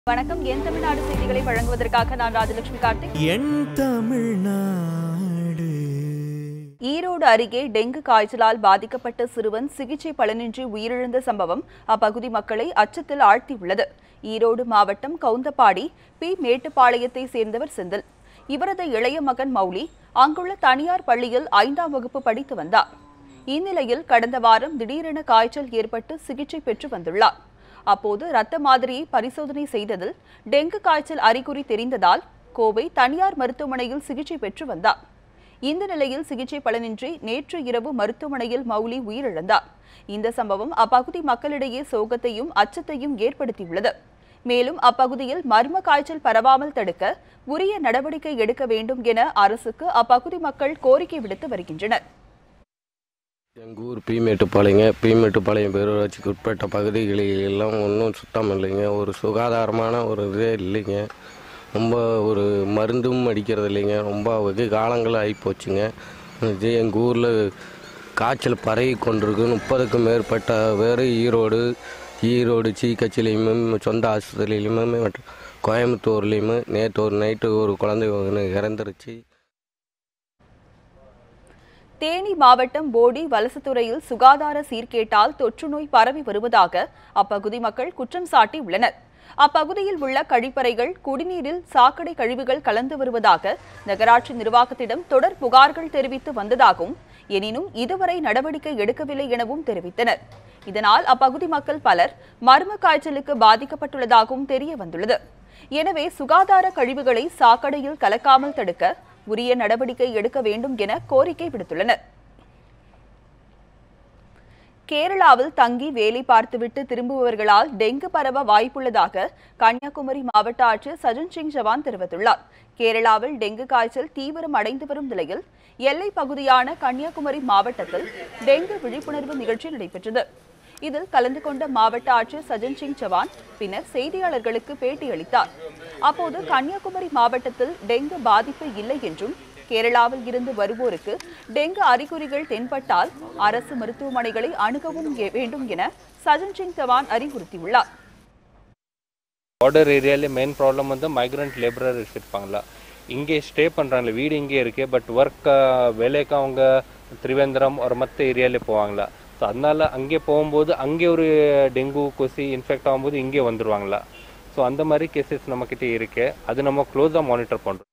வணக்கம். என் தமிழ்நாடு செய்திகளை வழங்குவதற்காக நான் ராஜலட்சுமி கார்த்திக். என் தமிழ்நாடு. ஈரோடு அருகே டெங்கு காய்ச்சலால் பாதிக்கப்பட்ட சிறுவன் சிகிச்சை பலனின்றி உயிரிழந்த சம்பவம் அப்பகுதி மக்களை அச்சத்தில் ஆழ்த்தியுள்ளது. ஈரோடு மாவட்டம் கவுந்தப்பாடி பி மேட்டுப்பாளையத்தை சேர்ந்தவர் செந்தில். இவரது இளைய மகன் மௌலி அங்குள்ள தனியார் பள்ளியில் 5ஆம் வகுப்பு படித்து வந்தார். இந்நிலையில் கடந்த வாரம் திடீரென காய்ச்சல் ஏற்பட்டு சிகிச்சை பெற்று வந்துள்ளார். அப்போது இரத்த மாதிரியை பரிசோதனை செய்ததில் டெங்கு காய்ச்சல் அறிகுறி தெரிந்ததால் கோவை தனியார் மருத்துவமனையில் சிகிச்சை பெற்று வந்தார். இந்த நிலையில் சிகிச்சை பலனின்றி நேற்று இரவு மருத்துவமனையில் மௌலி உயிரிழந்தார். இந்த சம்பவம் அப்பகுதி மக்களிடையே சோகத்தையும் அச்சத்தையும் ஏற்படுத்தியுள்ளது. மேலும் அப்பகுதியில் மர்ம காய்ச்சல் பரவாமல் தடுக்க உரிய நடவடிக்கை எடுக்க வேண்டும் என அரசுக்கு அப்பகுதி மக்கள் கோரிக்கை விடுத்து வருகின்றனர். எங்கள் ஊர் பீமேட்டுப்பாளையம் பேரூராட்சிக்கு உட்பட்ட பகுதிகளில் எல்லாம் ஒன்றும் சுத்தம் இல்லைங்க. ஒரு சுகாதாரமான ஒரு இதே இல்லைங்க. ரொம்ப ஒரு மருந்தும் அடிக்கிறது இல்லைங்க. ரொம்ப வெகு காலங்கள் ஆகிப்போச்சுங்க. இது எங்கள் ஊரில் காய்ச்சல் பரவி கொண்டிருக்கு. 30க்கும் மேற்பட்ட வேறு ஈரோடு சீக்கச்சிலையுமே சொந்த ஆஸ்பத்திரியிலையுமே கோயம்புத்தூர்லேயுமே நேற்று ஒரு நைட்டு ஒரு குழந்தை இறந்துருச்சு. தேனி மாவட்டம் போடி வலசத்துறையில் சுகாதார சீர்கேட்டால் தொற்று நோய் பரவி வருவதாக அப்பகுதி மக்கள் குற்றம் சாட்டி உள்ளனர். அப்பகுதியில் உள்ள கழிப்பறைகள் குடிநீரில் சாக்கடை கழிவுகள் கலந்து வருவதாக நகராட்சி நிர்வாகத்திடம் தொடர் புகார்கள் தெரிவித்து வந்ததாகவும், எனினும் இதுவரை நடவடிக்கை எடுக்கவில்லை எனவும் தெரிவித்தனர். இதனால் அப்பகுதி மக்கள் பலர் மர்ம காய்ச்சலுக்கு பாதிக்கப்பட்டுள்ளதாகவும் தெரிய வந்துள்ளது. எனவே சுகாதார கழிவுகளை சாக்கடையில் கலக்காமல் தடுக்க உரிய நடவடிக்கை எடுக்க வேண்டும் என கோரிக்கை விடுத்துள்ளனர். கேரளாவில் தங்கி வேலை பார்த்துவிட்டு திரும்புபவர்களால் டெங்கு பரவ வாய்ப்புள்ளதாக கன்னியாகுமரி மாவட்ட ஆட்சியர் சஜன் சிங் சவான் தெரிவித்துள்ளார். கேரளாவில் டெங்கு காய்ச்சல் தீவிரம் அடைந்து வரும் நிலையில் எல்லை பகுதியான கன்னியாகுமரி மாவட்டத்தில் டெங்கு விழிப்புணர்வு நிகழ்ச்சி நடைபெற்றது. இதில் கலந்து கொண்ட மாவட்ட ஆட்சியர் சஜன் சிங் சவான் பின்னர் செய்தியாளர்களுக்கு பேட்டியளித்தார். அப்போது கன்னியாகுமரி மாவட்டத்தில் டெங்கு பாதிப்பு இல்லை என்றும், கேரளாவில் இருந்து வருவோருக்கு டெங்கு அறிகுறிகள் தென்பட்டால் அரசு மருத்துவமனைகளை அணுகவும் வேண்டும் என சஜன் சிங் சவான் அறிவுறுத்தியுள்ளார். பார்டர் ஏரியால மெயின் ப்ராப்ளம் வந்து மைக்ரண்ட் லேபரர்ஸ் இருப்பாங்களா, இங்கே ஸ்டே பண்ணுறாங்களே, வீடு இங்கே இருக்கு, பட் ஒர்க் வேலைக்கு அவங்க திரிவேந்திரம் ஒரு மற்ற ஏரியாலே போவாங்களா. ஸோ அதனால அங்கே போகும்போது அங்கே ஒரு டெங்கு கொசி இன்ஃபெக்ட் ஆகும்போது இங்கே வந்துடுவாங்களா. ஸோ அந்த மாதிரி கேசஸ் நம்மக்கிட்ட இருக்கு. அது நம்ம க்ளோஸாக மானிட்டர் பண்ணுறோம்.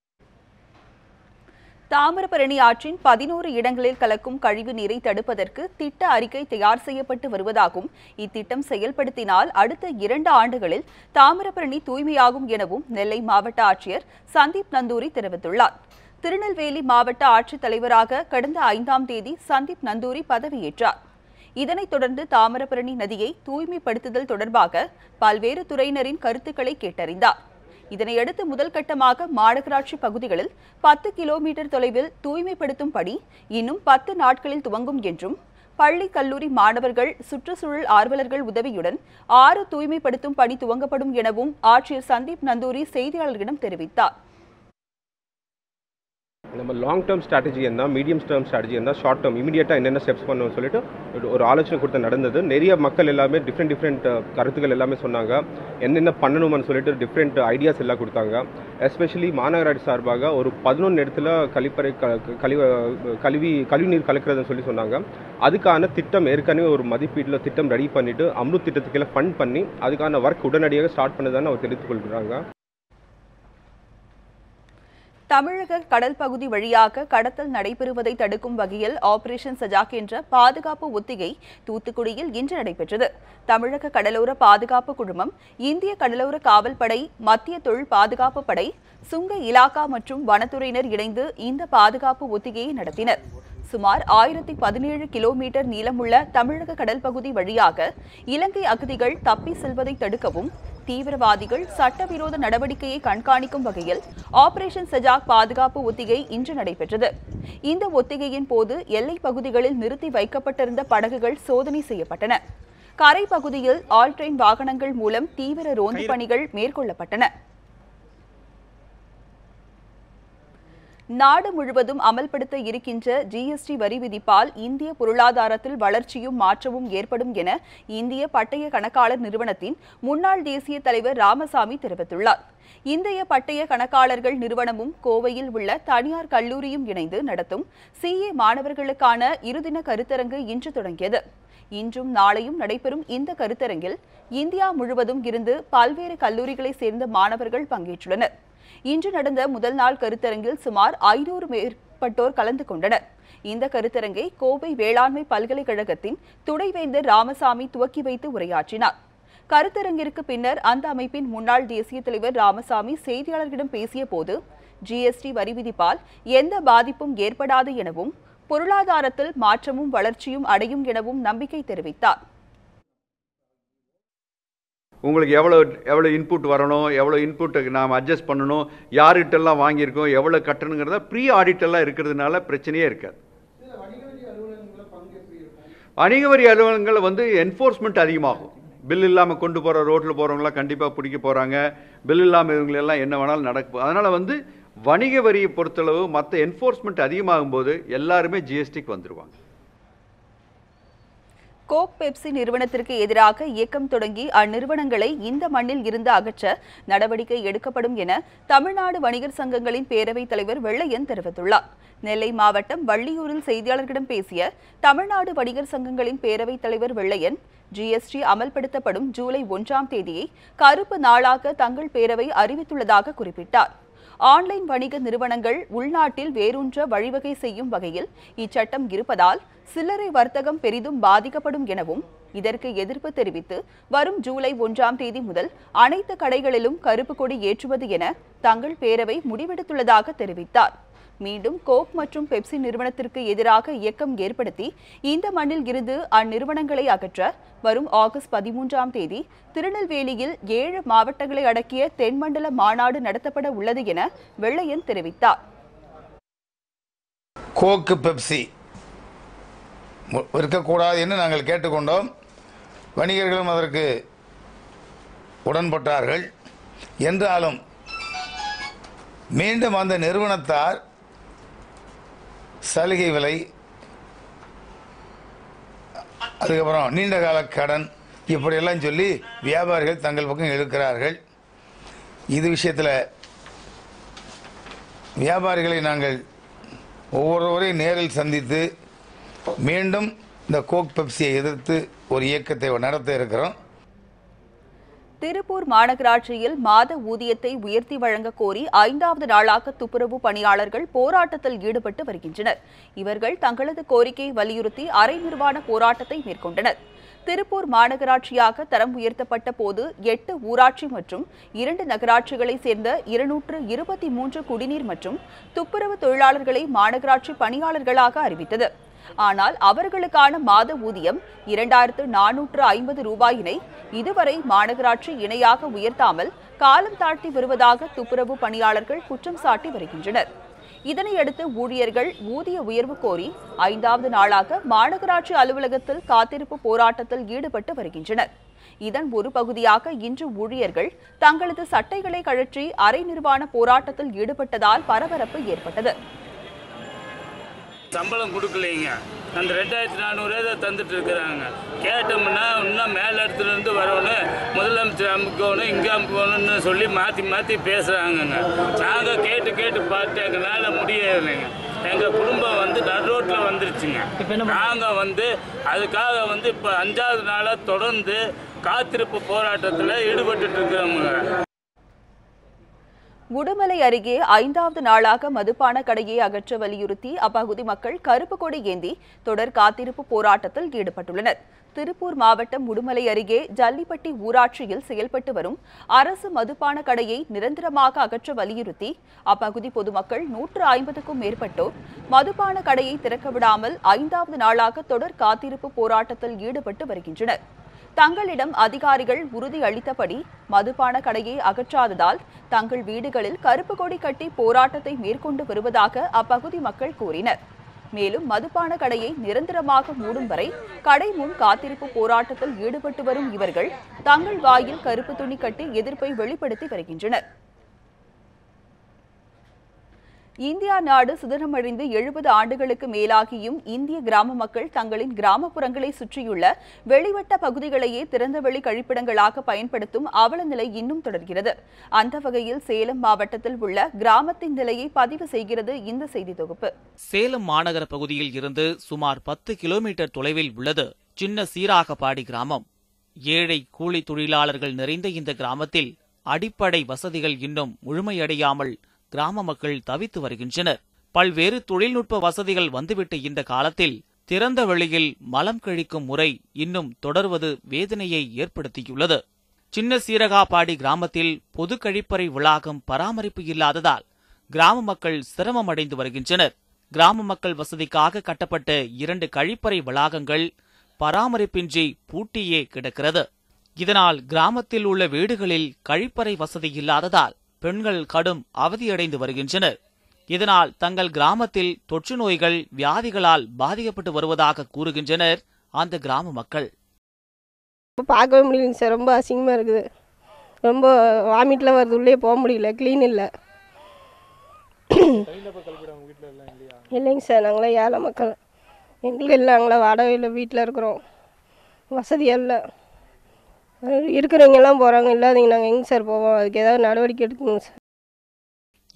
தாமிரபரணி ஆற்றின் 11 இடங்களில் கலக்கும் கழிவு நீரை தடுப்பதற்கு திட்ட அறிக்கை தயார் செய்யப்பட்டு வருவதாகவும், இத்திட்டம் செயல்படுத்தினால் அடுத்த 2 ஆண்டுகளில் தாமிரபரணி தூய்மையாகும் எனவும் நெல்லை மாவட்ட ஆட்சியர் சந்தீப் நந்தூரி தெரிவித்துள்ளார். திருநெல்வேலி மாவட்ட ஆட்சித்தலைவராக கடந்த 5ஆம் தேதி சந்தீப் நந்தூரி பதவியேற்றார். இதனைத் தொடர்ந்து தாமிரபரணி நதியை தூய்மைப்படுத்துதல் தொடர்பாக பல்வேறு துறையினரின் கருத்துக்களை கேட்டறிந்தார். இதனையடுத்து முதல் கட்டமாக மாநகராட்சி பகுதிகளில் 10 கிலோமீட்டர் தொலைவில் தூய்மைப்படுத்தும் பணி இன்னும் 10 நாட்களில் துவங்கும் என்றும், பள்ளி கல்லூரி மாணவர்கள் சுற்றுச்சூழல் ஆர்வலர்கள் உதவியுடன் 6 தூய்மைப்படுத்தும் பணி துவங்கப்படும் எனவும் ஆட்சியர் சந்தீப் நந்தூரி செய்தியாளர்களிடம் தெரிவித்தார். நம்ம லாங் டேர்ம் ஸ்ட்ராட்டஜி என்ன, மீடியம் டேர்ம் ஸ்ட்ராட்டஜி என்ன, ஷார்ட் டேர்ம் இமீடியட்டாக என்னென்ன ஸ்டெப்ஸ் பண்ணணும்னு சொல்லிட்டு ஒரு ஆலோசனை கொடுத்து நடந்தது. நிறைய மக்கள் எல்லாமே டிஃப்ரெண்ட் கருத்துக்கள் எல்லாமே சொன்னாங்க. என்னென்ன பண்ணணும்னு சொல்லிட்டு டிஃப்ரெண்ட் ஐடியாஸ் எல்லாம் கொடுத்தாங்க. எஸ்பெஷலி மாநகராட்சி சார்பாக ஒரு 11 இடத்துல கழிவுநீர் கலக்கிறதுன்னு சொல்லி சொன்னாங்க. அதுக்கான திட்டம் ஏற்கனவே ஒரு மதிப்பீட்டில் திட்டம் ரெடி பண்ணிட்டு அம்ருத் திட்டத்துக்கெல்லாம் ஃபண்ட் பண்ணி அதுக்கான ஒர்க் உடனடியாக ஸ்டார்ட் பண்ணதான்னு அவர் தெரிவித்துக் கொள்கிறாங்க. தமிழக கடல் பகுதி வழியாக கடத்தல் நடைபெறுவதை தடுக்கும் வகையில் ஆபரேஷன் சஜாக் என்ற பாதுகாப்பு ஒத்திகை தூத்துக்குடியில் இன்று நடைபெற்றது. தமிழக கடலோர பாதுகாப்பு குழுமம், இந்திய கடலோர காவல்படை, மத்திய தொழில் பாதுகாப்பு படை, சுங்க இலாகா மற்றும் வனத்துறையினர் இணைந்து இந்த பாதுகாப்பு ஒத்திகையை நடத்தினர். சுமார் 1017 கிலோமீட்டர் நீளமுள்ள தமிழக கடல் பகுதி வழியாக இலங்கை அகதிகள் தப்பி செல்வதை தடுக்கவும், தீவிரவாதிகள் சட்டவிரோத நடவடிக்கையை கண்காணிக்கும் வகையில் ஆபரேஷன் சஜாக் பாதுகாப்பு ஒத்திகை இன்று நடைபெற்றது. இந்த ஒத்திகையின் போது எல்லைப் பகுதிகளில் நிறுத்தி வைக்கப்பட்டிருந்த படகுகள் சோதனை செய்யப்பட்டன. கரை பகுதியில் ஆல்ட்ரெயின் வாகனங்கள் மூலம் தீவிர ரோந்து பணிகள் மேற்கொள்ளப்பட்டன. நாடு முழுவதும் அமல்படுத்த இருக்கின்ற ஜிஎஸ்டி வரி விதிப்பால் இந்திய பொருளாதாரத்தில் வளர்ச்சியும் மாற்றமும் ஏற்படும் என இந்திய பட்டய கணக்காளர் நிறுவனத்தின் முன்னாள் தேசிய தலைவர் ராமசாமி தெரிவித்துள்ளார். இந்திய பட்டய கணக்காளர்கள் நிறுவனமும் கோவையில் உள்ள தனியார் கல்லூரியும் இணைந்து நடத்தும் CA மாணவர்களுக்கான இருதின கருத்தரங்கு இன்று தொடங்கியது. இன்றும் நாளையும் நடைபெறும் இந்த கருத்தரங்கில் இந்தியா முழுவதும் இருந்து பல்வேறு கல்லூரிகளைச் சேர்ந்த மாணவர்கள் பங்கேற்றுள்ளனர். இன்று நடந்த முதல் நாள் கருத்தரங்கில் சுமார் 500 மேற்பட்டோர் கலந்து கொண்டனர். இந்த கருத்தரங்கை கோவை வேளாண்மை பல்கலைக்கழகத்தின் துணைவேந்தர் ராமசாமி துவக்கி வைத்து உரையாற்றினார். கருத்தரங்கிற்கு பின்னர் அந்த அமைப்பின் முன்னாள் தேசிய தலைவர் ராமசாமி செய்தியாளர்களிடம் பேசிய போது GST வரி விதிப்பால் எந்த பாதிப்பும் ஏற்படாது எனவும் பொருளாதாரத்தில் மாற்றமும் வளர்ச்சியும் அடையும் எனவும் நம்பிக்கை தெரிவித்தார். உங்களுக்கு எவ்வளோ இன்புட் வரணும், எவ்வளோ இன்புட்டுக்கு நாம் அட்ஜஸ்ட் பண்ணணும், யார்கிட்டெல்லாம் வாங்கியிருக்கோம், எவ்வளோ கட்டணுங்கிறத ப்ரீ ஆடிட்டெல்லாம் இருக்கிறதுனால பிரச்சனையே இருக்காது. வணிக வரி அலுவலகங்கள் என்ஃபோர்ஸ்மெண்ட் அதிகமாகும். பில் இல்லாமல் கொண்டு போகிற ரோட்டில் போகிறவங்களாம் கண்டிப்பாக பிடிக்க போகிறாங்க. பில் இல்லாமல் இவங்களெல்லாம் என்ன வேணாலும் நடக்கும். அதனால் வணிக வரியை பொறுத்தளவு மற்ற என்ஃபோர்ஸ்மெண்ட் அதிகமாகும் போது எல்லாருமே ஜிஎஸ்டிக்கு வந்துடுவாங்க. கோக் பெப்சி நிறுவனத்திற்கு எதிராக இயக்கம் தொடங்கி அந்நிறுவனங்களை இந்த மண்ணில் இருந்து அகற்ற நடவடிக்கை எடுக்கப்படும் என தமிழ்நாடு வணிகர் சங்கங்களின் பேரவைத் தலைவர் வெள்ளையன் தெரிவித்துள்ளார். நெல்லை மாவட்டம் வள்ளியூரில் செய்தியாளர்களிடம் பேசிய தமிழ்நாடு வணிகர் சங்கங்களின் பேரவைத் தலைவர் வெள்ளையன், GST அமல்படுத்தப்படும் ஜூலை 1ஆம் தேதியை கருப்பு நாளாக தங்கள் பேரவை அறிவித்துள்ளதாக குறிப்பிட்டார். ஆன்லைன் வணிக நிறுவனங்கள் உள்நாட்டில் வேரூன்ற வழிவகை செய்யும் வகையில் இச்சட்டம் இருப்பதால் சில்லறை வர்த்தகம் பெரிதும் பாதிக்கப்படும் எனவும் இதற்கு எதிர்ப்பு தெரிவித்து வரும் ஜூலை 1ஆம் தேதி முதல் அனைத்து கடைகளிலும் கருப்பு கொடி ஏற்றுவது என தங்கள் பேரவை முடிவெடுத்துள்ளதாக தெரிவித்தார். மீண்டும் கோக் மற்றும் பெப்சி நிறுவனத்திற்கு எதிராக இயக்கம் ஏற்படுத்தி இந்த மண்ணில் இருந்து அந்நிறுவனங்களை அகற்ற வரும் ஆகஸ்ட் 13ஆம் தேதி திருநெல்வேலியில் 7 மாவட்டங்களை அடக்கிய தென்மண்டல மாநாடு நடத்தப்பட உள்ளது என வெள்ளையன் தெரிவித்தார். கோக்கு பெப்சி இருக்கக்கூடாது என்று நாங்கள் கேட்டுக்கொண்டோம். வணிகர்களும் அதற்கு உடன்பட்டார்கள். என்றாலும் மீண்டும் அந்த நிறுவனத்தார் சலுகை விலை, அதுக்கப்புறம் நீண்டகால கடன், இப்படியெல்லாம் சொல்லி வியாபாரிகள் தங்கள் பக்கம் இழுக்கிறார்கள். இது விஷயத்தில் வியாபாரிகளை நாங்கள் ஒவ்வொருவரையும் நேரில் சந்தித்து மீண்டும் இந்த கோக் பெப்சியை எதிர்த்து ஒரு இயக்கத்தை நடத்த இருக்கிறோம். திருப்பூர் மாநகராட்சியில் மாத ஊதியத்தை உயர்த்தி வழங்க கோரி 5வது நாளாக துப்புரவு பணியாளர்கள் போராட்டத்தில் ஈடுபட்டு வருகின்றனர். இவர்கள் தங்களது கோரிக்கையை வலியுறுத்தி அரை நிர்வாண போராட்டத்தை மேற்கொண்டனர். திருப்பூர் மாநகராட்சியாக தரம் உயர்த்தப்பட்ட போது 8 ஊராட்சி மற்றும் 2 நகராட்சிகளைச் சேர்ந்த 223 குடிநீர் மற்றும் துப்புரவு தொழிலாளர்களை மாநகராட்சி பணியாளர்களாக அறிவித்தது. ஆனால் அவர்களுக்கான மாத ஊதியம் 2450 ரூபாயினை இதுவரை மாநகராட்சி இணையாக உயர்த்தாமல் காலம் தாழ்த்தி வருவதாக துப்புரவு பணியாளர்கள் குற்றம் சாட்டி வருகின்றனர். இதனையடுத்து ஊழியர்கள் ஊதிய உயர்வு கோரி 5வது நாளாக மாநகராட்சி அலுவலகத்தில் காத்திருப்பு போராட்டத்தில் ஈடுபட்டு வருகின்றனர். இதன் ஒரு பகுதியாக இன்று ஊழியர்கள் தங்களது சட்டைகளை கழற்றி அரை நிர்வாண போராட்டத்தில் ஈடுபட்டதால் பரபரப்பு ஏற்பட்டது. சம்பளம் கொடுக்கலைங்க, அந்த 2400 தந்துட்டு இருக்கிறாங்க. கேட்டோம்னா இன்னும் மேல் இடத்துலேருந்து வரணும், முதலமைச்சர் அமுக்கணும், இங்கே அமுக்கணும்னு சொல்லி மாற்றி மாற்றி பேசுகிறாங்கங்க. நாங்கள் கேட்டு பார்த்தேங்கனால முடியலைங்க. எங்கள் குடும்பம் நடுரோட்டில் வந்துருச்சுங்க. நாங்கள் அதுக்காக இப்போ 5வது நாளாக தொடர்ந்து காத்திருப்பு போராட்டத்தில் ஈடுபட்டு இருக்கிறோமுங்க. உடுமலை அருகே 5வது நாளாக மதுபான கடையை அகற்ற வலியுறுத்தி அப்பகுதி மக்கள் கருப்பு கொடி ஏந்தி தொடர் காத்திருப்பு போராட்டத்தில் ஈடுபட்டுள்ளனர். திருப்பூர் மாவட்டம் உடுமலை அருகே ஜல்லிப்பட்டி ஊராட்சியில் செயல்பட்டு வரும் அரசு மதுபான கடையை நிரந்தரமாக அகற்ற வலியுறுத்தி அப்பகுதி பொதுமக்கள் 150க்கும் மேற்பட்டோர் மதுபான கடையை திறக்க விடாமல் 5வது நாளாக தொடர் காத்திருப்பு போராட்டத்தில் ஈடுபட்டு வருகின்றனர். தங்களிடம் அதிகாரிகள் உறுதி அளித்தபடி மதுபான கடையை அகற்றாததால் தங்கள் வீடுகளில் கருப்பு கொடி கட்டி போராட்டத்தை மேற்கொண்டு வருவதாக அப்பகுதி மக்கள் கூறினர். மேலும் மதுபான கடையை நிரந்தரமாக மூடும் வரை கடை முன் காத்திருப்பு போராட்டத்தில் ஈடுபட்டு வரும் இவர்கள் தங்கள் வாயில் கருப்பு துணி கட்டி எதிர்ப்பை வெளிப்படுத்தி வருகின்றனர். இந்தியா நாடு சுதந்திரமடைந்து 70 ஆண்டுகளுக்கு மேலாகியும் இந்திய கிராம மக்கள் தங்களின் கிராமப்புறங்களை சுற்றியுள்ள வெளிவட்ட பகுதிகளையே திறந்தவெளி கழிப்பிடங்களாக பயன்படுத்தும் அவல நிலை இன்னும் தொடர்கிறது. அந்த வகையில் சேலம் மாவட்டத்தில் உள்ள கிராமத்தின் நிலையை பதிவு செய்கிறது இந்த செய்தி தொகுப்பு. சேலம் மாநகர பகுதியில் இருந்து சுமார் 10 கிலோமீட்டர் தொலைவில் உள்ளது சின்ன சீராகபாடி கிராமம். ஏழை கூலி தொழிலாளர்கள் நிறைந்த இந்த கிராமத்தில் அடிப்படை வசதிகள் இன்னும் முழுமையடையாமல் கிராம மக்கள் தவித்து வருகின்றனர். பல்வேறு தொழில்நுட்ப வசதிகள் வந்துவிட்ட இந்த காலத்தில் திறந்த வெளியில் மலம் கழிக்கும் முறை இன்னும் தொடர்வது வேதனையை ஏற்படுத்தியுள்ளது. சின்ன சீரகாபாடி கிராமத்தில் பொது கழிப்பறை வளாகம் பராமரிப்பு இல்லாததால் கிராம மக்கள் சிரமம் அடைந்து வருகின்றனர். கிராம மக்கள் வசதிக்காக கட்டப்பட்ட 2 கழிப்பறை வளாகங்கள் பராமரிப்பின்றி பூட்டியே கிடக்கிறது. இதனால் கிராமத்தில் உள்ள வீடுகளில் கழிப்பறை வசதி இல்லாததால் பெண்கள் கடும் அவதியடைந்து வருகின்றனர். இதனால் தங்கள் கிராமத்தில் தொற்று நோய்கள் வியாதிகளால் பாதிக்கப்பட்டு வருவதாக கூறுகின்றனர் அந்த கிராம மக்கள். பார்க்கவே முடியலைங்க சார், ரொம்ப அசிங்கமாக இருக்குது. ரொம்ப வாமிட்டில் வருது, உள்ளே போக முடியல, க்ளீன் இல்லை. இல்லைங்க சார், நாங்களாம் ஏழை மக்கள், எங்களுக்கு இல்லை. நாங்களாம் வாடகையில் வீட்டில் இருக்கிறோம், வசதியாக இல்லை. இருக்கிறவங்க எல்லாம் போகிறாங்க, இல்லாதீங்க நாங்கள் எங்கே சார் போவோம்? அதுக்கு ஏதாவது நடவடிக்கை எடுக்கணுங்க சார்.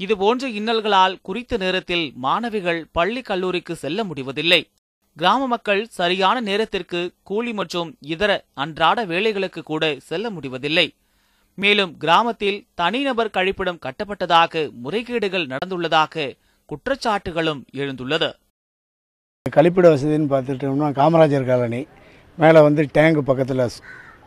இதுபோன்ற இன்னல்களால் குறித்த நேரத்தில் மாணவிகள் பள்ளி கல்லூரிக்கு செல்ல முடிவதில்லை. கிராம மக்கள் சரியான நேரத்திற்கு கூலி மற்றும் இதர அன்றாட வேலைகளுக்கு கூட செல்ல முடிவதில்லை. மேலும் கிராமத்தில் தனிநபர் கழிப்பிடம் கட்டப்பட்டதாக முறைகேடுகள் நடந்துள்ளதாக குற்றச்சாட்டுகளும் எழுந்துள்ளது. கழிப்பிட வசதின்னு பார்த்துட்டோம்னா காமராஜர் காலனி மேலே டேங்கு பக்கத்தில்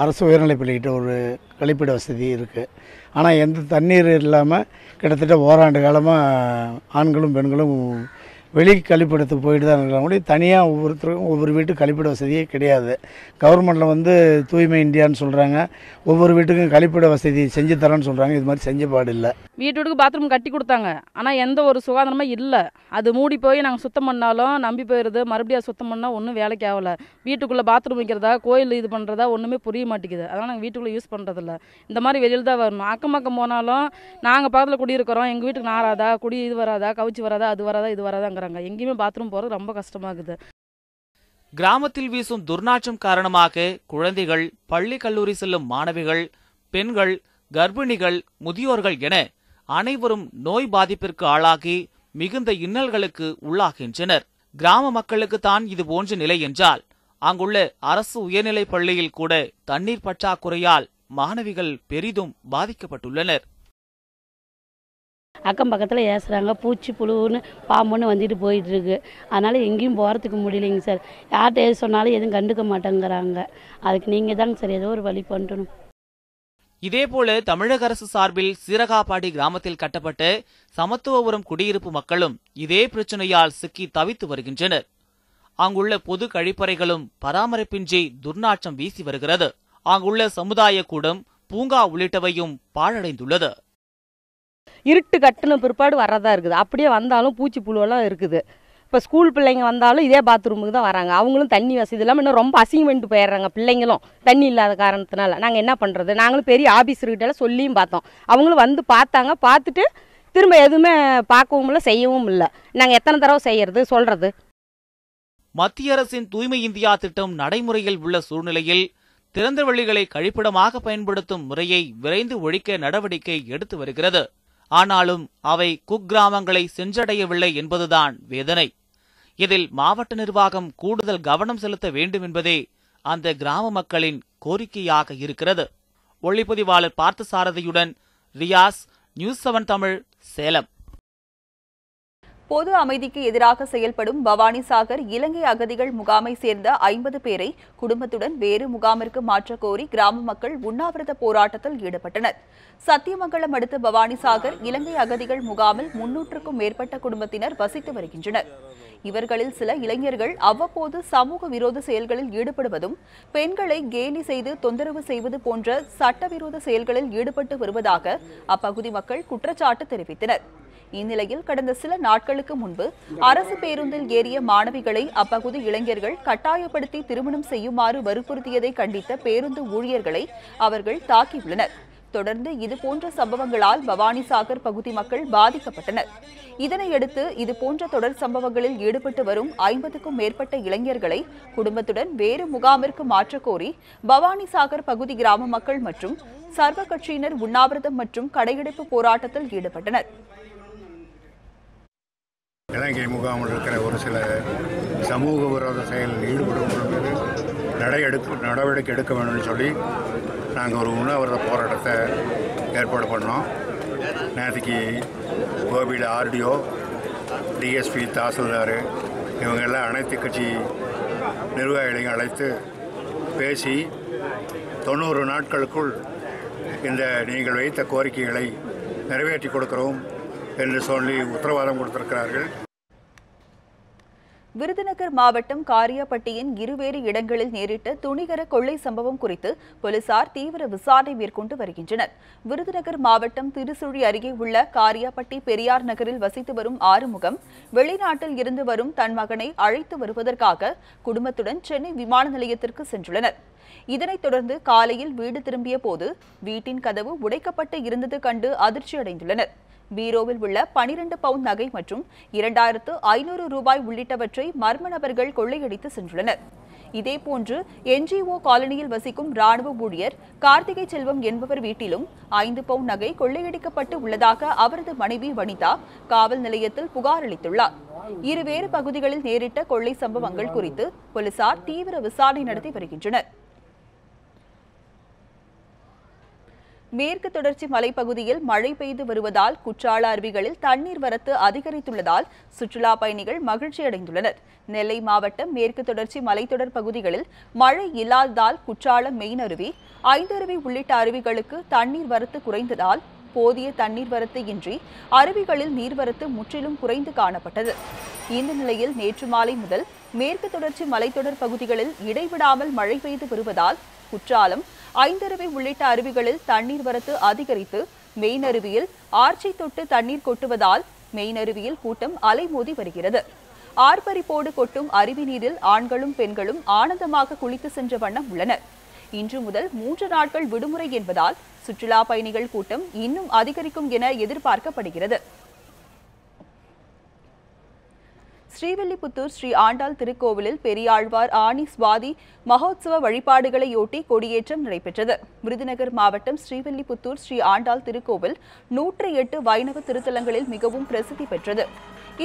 அரசு உயர்நிலைப்பள்ளிக்கிட்ட ஒரு கழிப்பிட வசதி இருக்குது. ஆனால் எந்த தண்ணீர் இல்லாமல் கிட்டத்தட்ட ஓராண்டு காலமாக ஆண்களும் பெண்களும் வெளி கழிப்பிடத்துக்கு போயிட்டு தான் இருக்கிறாங்க. தனியாக ஒவ்வொருத்தருக்கும் ஒவ்வொரு வீட்டுக்கு கழிப்பிட வசதியே கிடையாது. கவர்மெண்ட்டில் தூய்மை இந்தியான்னு சொல்கிறாங்க, ஒவ்வொரு வீட்டுக்கும் கழிப்பிட வசதி செஞ்சு தரேன்னு சொல்கிறாங்க. இது மாதிரி செஞ்ச பாடு இல்லை. வீட்டுக்கு பாத்ரூம் கட்டி கொடுத்தாங்க, ஆனால் எந்த ஒரு சுகாதாரமாக இல்லை. அது மூடி போய் நாங்கள் சுத்தம் பண்ணாலும் நம்பி போயிடுது. மறுபடியும் சுத்தம் பண்ணால் ஒன்றும் வேலைக்கு ஆகலை. வீட்டுக்குள்ளே பாத்ரூம் வைக்கிறதா கோயில் இது பண்ணுறதா ஒன்றுமே புரிய மாட்டேங்குது. அதனால் நாங்கள் வீட்டுக்குள்ளே யூஸ் பண்ணுறதில்ல. இந்த மாதிரி வெளியில் தான் வரணும். அக்கம் பக்கம் போனாலும் நாங்கள் பக்கத்தில் குடியிருக்கிறோம், எங்கள் வீட்டுக்கு நாராதா, குடி இது வராதா, கவுச்சி வராதா, அது வராதா, இது வராதாங்கிறாங்க. எங்கேயுமே பாத்ரூம் போகிறது ரொம்ப கஷ்டமாகுது. கிராமத்தில் வீசும் துர்நாற்றம் காரணமாக குழந்தைகள், பள்ளி கல்லூரி செல்லும் மாணவிகள், பெண்கள், கர்ப்பிணிகள், முதியோர்கள் என அனைவரும் நோய் பாதிப்பிற்கு ஆளாகி மிகுந்த இன்னல்களுக்கு உள்ளாகின்றனர். கிராம மக்களுக்குத்தான் இது போன்ற நிலை என்றால் அங்குள்ள அரசு உயர்நிலைப் பள்ளியில் கூட தண்ணீர் பற்றாக்குறையால் மாணவிகள் பெரிதும் பாதிக்கப்பட்டுள்ளனர். அக்கம் பக்கத்தில் ஏசுகிறாங்க, பூச்சி புழுன்னு பாம்புன்னு வந்துட்டு போயிட்டு இருக்கு. அதனால் எங்கேயும் போகிறதுக்கு முடியலைங்க சார். யார்கிட்ட எது சொன்னாலும் எதுவும் கண்டுக்க மாட்டேங்கிறாங்க. அதுக்கு நீங்கள் தாங்க சார் ஏதோ ஒரு வழி பண்ணணும். இதேபோல தமிழக அரசு சார்பில் சீரகாபாடி கிராமத்தில் கட்டப்பட்ட சமத்துவபுரம் குடியிருப்பு மக்களும் இதே பிரச்சனையால் சிக்கி தவித்து வருகின்றனர். அங்குள்ள பொது கழிப்பறைகளும் பராமரிப்பின்றி துர்நாற்றம் வீசி வருகிறது. அங்குள்ள சமுதாய கூடம், பூங்கா உள்ளிட்டவையும் பாழடைந்துள்ளது. இருட்டு கட்டின பிற்பாடு வரதா இருக்குது. அப்படியே வந்தாலும் பூச்சி புழுவெல்லாம் இருக்குது. இப்போ ஸ்கூல் பிள்ளைங்க வந்தாலும் இதே பாத்ரூமுக்கு தான் வராங்க. அவங்களும் தண்ணி வசதி இல்லாமல் இன்னும் ரொம்ப அசிங்கம் பண்ணிட்டு போயிடுறாங்க. பிள்ளைங்களும் தண்ணி இல்லாத காரணத்தினால நாங்கள் என்ன பண்ணுறது? நாங்களும் பெரிய ஆஃபீஸர்கிட்ட சொல்லியும் பார்த்தோம். அவங்களும் வந்து பார்த்தாங்க. பார்த்துட்டு திரும்ப எதுவுமே பார்க்கவும் இல்லை, செய்யவும் இல்லை. நாங்கள் எத்தனை தடவை செய்யறது சொல்றது? மத்திய அரசின் தூய்மை இந்தியா திட்டம் நடைமுறையில் உள்ள சூழ்நிலையில் திறந்த வெளிகளை கழிப்பிடமாக பயன்படுத்தும் முறையை விரைந்து ஒழிக்க நடவடிக்கை எடுத்து வருகிறது. ஆனாலும் அவை குக்கிராமங்களை சென்றடையவில்லை என்பதுதான் வேதனை. இதில் மாவட்ட நிர்வாகம் கூடுதல் கவனம் செலுத்த வேண்டும் என்பதே அந்த கிராம மக்களின் கோரிக்கையாக இருக்கிறது. ஒளிப்பதிவாளர் பார்த்தசாரதியுடன் ரியாஸ், நியூஸ் 7 தமிழ், சேலம். பொது அமைதிக்கு எதிராக செயல்படும் பவானிசாகர் இலங்கை அகதிகள் முகாமை சேர்ந்த 50 பேரை குடும்பத்துடன் வேறு முகாமிற்கு மாற்ற கோரி கிராம மக்கள் உண்ணாவிரத போராட்டத்தில் ஈடுபட்டனர். சத்தியமங்கலம் அடுத்த பவானிசாகர் இலங்கை அகதிகள் முகாமில் 300க்கும் மேற்பட்ட குடும்பத்தினர் வசித்து வருகின்றனர். இவர்களில் சில இளைஞர்கள் அவ்வப்போது சமூக விரோத செயல்களில் ஈடுபடுவதும், பெண்களை கேலி செய்து தொந்தரவு செய்வது போன்ற சட்டவிரோத செயல்களில் ஈடுபட்டு வருவதாக அப்பகுதி மக்கள் குற்றச்சாட்டு தெரிவித்தனர். இந்நிலையில் கடந்த சில நாட்களுக்கு முன்பு அரசு பேருந்தில் ஏறிய மாணவிகளை அப்பகுதி இளைஞர்கள் கட்டாயப்படுத்தி திருமணம் செய்யுமாறு வற்புறுத்தியதை கண்டித்த பேருந்து ஊழியர்களை அவர்கள் தாக்கியுள்ளனர். தொடர்ந்து இதுபோன்ற சம்பவங்களால் பவானிசாகர் பகுதி மக்கள் பாதிக்கப்பட்டனர். இதனையடுத்து இதுபோன்ற தொடர் சம்பவங்களில் ஈடுபட்டு வரும் 50க்கும் மேற்பட்ட இளைஞர்களை குடும்பத்துடன் வேறு முகாமிற்கு மாற்றக் கோரி பவானிசாகர் பகுதி கிராம மக்கள் மற்றும் சர்வ கட்சியினர் உண்ணாவிரதம் மற்றும் கடையடைப்பு போராட்டத்தில் ஈடுபட்டனர். இலங்கை முகாமில் இருக்கிற ஒரு சில சமூக விரோத செயலில் ஈடுபடுவது நடவடிக்கை எடுக்க வேணும்னு சொல்லி நாங்கள் ஒரு உண்ணாவிரத போராட்டத்தை ஏற்பாடு பண்ணோம். நேற்றுக்கு கோபியில் ஆர்டிஓ, டிஎஸ்பி, தாசில்தார் இவங்கெல்லாம் அனைத்து கட்சி நிர்வாகிகளையும் அழைத்து பேசி 90 நாட்களுக்குள் இந்த நீங்கள் வைத்த கோரிக்கைகளை நிறைவேற்றி கொடுக்கிறோம் என்று சொல்லி உத்தரவாதம் கொடுத்திருக்கிறார்கள். விருதுநகர் மாவட்டம் காரியாபட்டியின் இருவேறு இடங்களில் நேரிட்ட துணிகர கொள்ளை சம்பவம் குறித்து போலீசார் தீவிர விசாரணை மேற்கொண்டு வருகின்றனர். விருதுநகர் மாவட்டம் திருசுழி அருகே உள்ள காரியாபட்டி பெரியார் நகரில் வசித்து வரும் ஆறுமுகம் வெளிநாட்டில் இருந்து வரும் தன் மகனை அழைத்து வருவதற்காக குடும்பத்துடன் சென்னை விமான நிலையத்திற்கு சென்றுள்ளனர். இதனைத் தொடர்ந்து காலையில் வீடு திரும்பிய போது வீட்டின் கதவு உடைக்கப்பட்டு இருந்தது கண்டு அதிர்ச்சி அடைந்துள்ளனர். பீரோவில் உள்ள 12 பவுண்ட் நகை மற்றும் 2500 ரூபாய் உள்ளிட்டவற்றை மர்ம நபர்கள் கொள்ளையடித்து சென்றுள்ளனர். இதேபோன்று என்ஜிஓ காலனியில் வசிக்கும் ராணுவ ஊழியர் கார்த்திகை செல்வம் என்பவர் வீட்டிலும் 5 பவுண்ட் நகை கொள்ளையடிக்கப்பட்டு உள்ளதாக அவரது மனைவி வனிதா காவல் நிலையத்தில் புகார் அளித்துள்ளார். இருவேறு பகுதிகளில் நேரிட்ட கொள்ளை சம்பவங்கள் குறித்து போலீசார் தீவிர விசாரணை நடத்தி வருகின்றனர். மேற்கு தொடர்ச்சி மலைப்பகுதியில் மழை பெய்து வருவதால் குற்றால அருவிகளில் தண்ணீர் வரத்து அதிகரித்துள்ளதால் சுற்றுலா பயணிகள் மகிழ்ச்சி அடைந்துள்ளனர். நெல்லை மாவட்டம் மேற்கு தொடர்ச்சி மலைத்தொடர் பகுதிகளில் மழை இல்லாததால் குற்றாலம் மெயின் அருவி, ஐந்தருவி உள்ளிட்ட அருவிகளுக்கு தண்ணீர் வரத்து குறைந்ததால் போதிய தண்ணீர் வரத்து இன்றி அருவிகளில் நீர்வரத்து முற்றிலும் குறைந்து காணப்பட்டது. இந்த நிலையில் நேற்று மாலை முதல் மேற்கு தொடர்ச்சி மலைத்தொடர் பகுதிகளில் இடைவிடாமல் மழை பெய்து வருவதால் குற்றாலம், ஐந்தருவி உள்ளிட்ட அருவிகளில் தண்ணீர் வரத்து அதிகரித்து மெயின் அருவியில் ஆர்ச்சை தொட்டு தண்ணீர் கொட்டுவதால் மெயின் அருவியில் கூட்டம் அலைமோதி வருகிறது. ஆர்ப்பரிப்போடு கொட்டும் அருவி நீரில் ஆண்களும் பெண்களும் ஆனந்தமாக குளித்து சென்ற வண்ணம் உள்ளனர். இன்று முதல் 3 நாட்கள் விடுமுறை என்பதால் சுற்றுலா பயணிகள் கூட்டம் இன்னும் அதிகரிக்கும் என எதிர்பார்க்கப்படுகிறது. ஸ்ரீவில்லிபுத்தூர் ஸ்ரீ ஆண்டாள் திருக்கோவிலில் பெரியாழ்வார் ஆனி சுவாதி மகோத்சவ வழிபாடுகளையொட்டி கொடியேற்றம் நடைபெற்றது. விருதுநகர் மாவட்டம் ஸ்ரீவில்லிபுத்தூர் ஸ்ரீ ஆண்டாள் திருக்கோவில் 108 வைணவ திருத்தலங்களில் மிகவும் பிரசித்தி பெற்றது.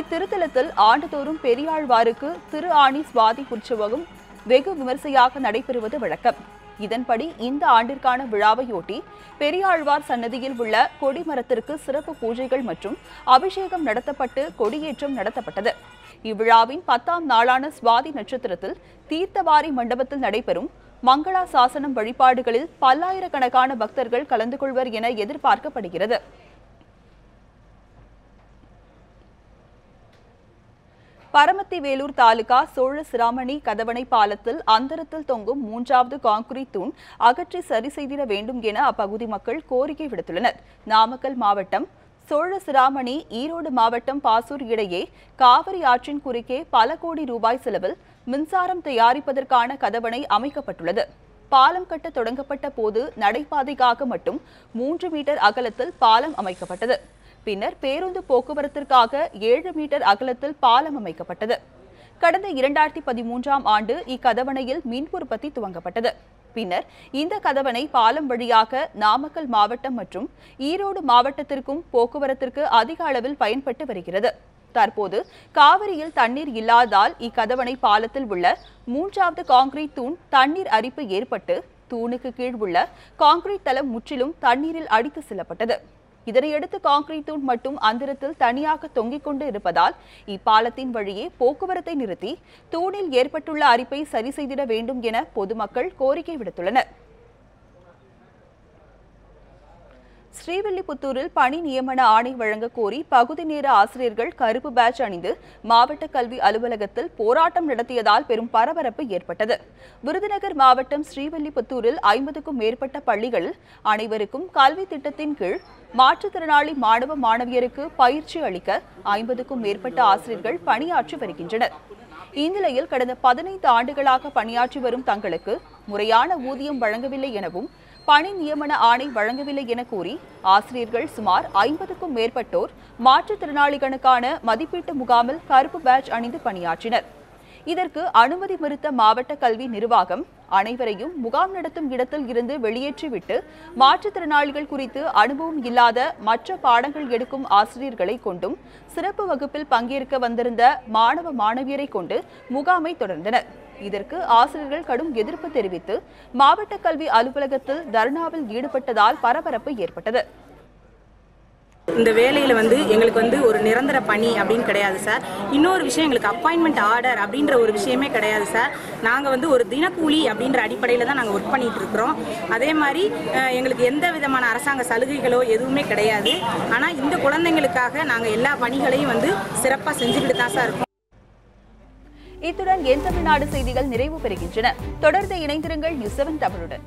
இத்திருத்தலத்தில் ஆண்டுதோறும் பெரியாழ்வாருக்கு திரு ஆனி சுவாதி உற்சவம் வெகு விமர்சையாக நடைபெறுவது வழக்கம். இதன்படி இந்த ஆண்டிற்கான விழாவையொட்டி பெரியாழ்வார் சன்னதியில் உள்ள கொடிமரத்திற்கு சிறப்பு பூஜைகள் மற்றும் அபிஷேகம் நடத்தப்பட்டு கொடியேற்றம் நடத்தப்பட்டது. இவ்விழாவின் 10ஆம் நாளான சுவாதி நட்சத்திரத்தில் தீர்த்தவாரி மண்டபத்தில் நடைபெறும் மங்களா சாசனம் வழிபாடுகளில் பல்லாயிரக்கணக்கான பக்தர்கள் கலந்து கொள்வர் என எதிர்பார்க்கப்படுகிறது. பரமத்தி வேலூர் தாலுகா சோழ சிராமணி கதவணை பாலத்தில் அந்தரத்தில் தொங்கும் 3வது கான்கிரீட் தூண் அகற்றி சரி செய்திட வேண்டும் என அப்பகுதி மக்கள் கோரிக்கை விடுத்துள்ளனர். நாமக்கல் மாவட்டம் சோழ சிராமணி, ஈரோடு மாவட்டம் பாசூர் இடையே காவிரி ஆற்றின் குறுக்கே பல கோடி ரூபாய் செலவில் மின்சாரம் தயாரிப்பதற்கான கதவணை அமைக்கப்பட்டுள்ளது. பாலம் கட்ட தொடங்கப்பட்ட போது நடைபாதைக்காக மட்டும் 3 மீட்டர் அகலத்தில் பாலம் அமைக்கப்பட்டது. பின்னர் பேருந்து போக்குவரத்திற்காக 7 மீட்டர் அகலத்தில் பாலம் அமைக்கப்பட்டது. கடந்த 2013ஆம் ஆண்டு இக்கதவணையில் மின் உற்பத்தி துவங்கப்பட்டது. பின்னர் இந்த கதவணை பாலம் வழியாக நாமக்கல் மாவட்டம் மற்றும் ஈரோடு மாவட்டத்திற்கும் போக்குவரத்திற்கு அதிக அளவில் பயன்பட்டு வருகிறது. தற்போது காவிரியில் தண்ணீர் இல்லாததால் இக்கதவணை பாலத்தில் உள்ள 3வது கான்கிரீட் தூண் தண்ணீர் அரிப்பு ஏற்பட்டு தூணுக்கு கீழ் உள்ள கான்கிரீட் தளம் முற்றிலும் தண்ணீரில் அடித்து செல்லப்பட்டது. இதனையடுத்து கான்கிரீட் தூண் மட்டும் அந்தரத்தில் தனியாக தொங்கிக் கொண்டு இருப்பதால் இப்பாலத்தின் வழியே போக்குவரத்தை நிறுத்தி தூணில் ஏற்பட்டுள்ள அரிப்பை சரி செய்திட வேண்டும் என பொதுமக்கள் கோரிக்கை விடுத்துள்ளனர். ஸ்ரீவில்லிபுத்தூரில் பணி நியமன ஆணை வழங்க கோரி பகுதி நேர ஆசிரியர்கள் கருப்பு பேட்ஜ் அணிந்து மாவட்ட கல்வி அலுவலகத்தில் போராட்டம் நடத்தியதால் பெரும் பரபரப்பு ஏற்பட்டது. விருதுநகர் மாவட்டம் ஸ்ரீவில்லிபுத்தூரில் 50க்கும் மேற்பட்ட பள்ளிகளில் அனைவருக்கும் கல்வி திட்டத்தின் கீழ் மாற்றுத்திறனாளி மாணவ மாணவியருக்கு பயிற்சி அளிக்க 50க்கும் மேற்பட்ட ஆசிரியர்கள் பணியாற்றி வருகின்றனர். இந்நிலையில் கடந்த 15 ஆண்டுகளாக பணியாற்றி வரும் தங்களுக்கு முறையான ஊதியம் வழங்கவில்லை எனவும் பணி நியமன ஆணை வழங்கவில்லை என கூறி ஆசிரியர்கள் சுமார் 50க்கும் மேற்பட்டோர் மாற்றுத்திறனாளிகளுக்கான மதிப்பீட்டு முகாமில் கருப்பு பேட்ஜ் அணிந்து பணியாற்றினர். இதற்கு அனுமதி மறுத்த மாவட்ட கல்வி நிர்வாகம் அனைவரையும் முகாம் நடத்தும் இடத்தில் இருந்து வெளியேற்றிவிட்டு மாற்றுத்திறனாளிகள் குறித்து அனுபவம் இல்லாத மற்ற பாடங்கள் எடுக்கும் ஆசிரியர்களை கொண்டும் சிறப்பு வகுப்பில் பங்கேற்க வந்திருந்த மாணவ மாணவியரை கொண்டு முகாமை தொடர்ந்தனர். இதற்கு ஆசிரியர்கள் கடும் எதிர்ப்பு தெரிவித்து மாவட்ட கல்வி அலுவலகத்தில் தர்ணாவில் ஈடுபட்டதால் பரபரப்பு ஏற்பட்டது. இந்த வேலையில் எங்களுக்கு ஒரு நிரந்தர பணி அப்படின்னு கிடையாது சார். இன்னொரு விஷயம், எங்களுக்கு அப்பாயின்மெண்ட் ஆர்டர் அப்படின்ற ஒரு விஷயமே கிடையாது சார். நாங்கள் ஒரு தினக்கூலி அப்படின்ற அடிப்படையில் தான் நாங்கள் ஒர்க் பண்ணிட்டு இருக்கிறோம். அதே மாதிரி எங்களுக்கு எந்த விதமான அரசாங்க சலுகைகளோ எதுவுமே கிடையாது. ஆனால் இந்த குழந்தைங்களுக்காக நாங்கள் எல்லா பணிகளையும் சிறப்பாக செஞ்சுக்கிட்டு தான் சார் இருக்கோம். இத்துடன் என் தமிழ்நாடு செய்திகள் நிறைவு பெறுகின்றன. தொடர்ந்து இணைந்திருங்கள் நியூஸ் 7 தமிழுடன்.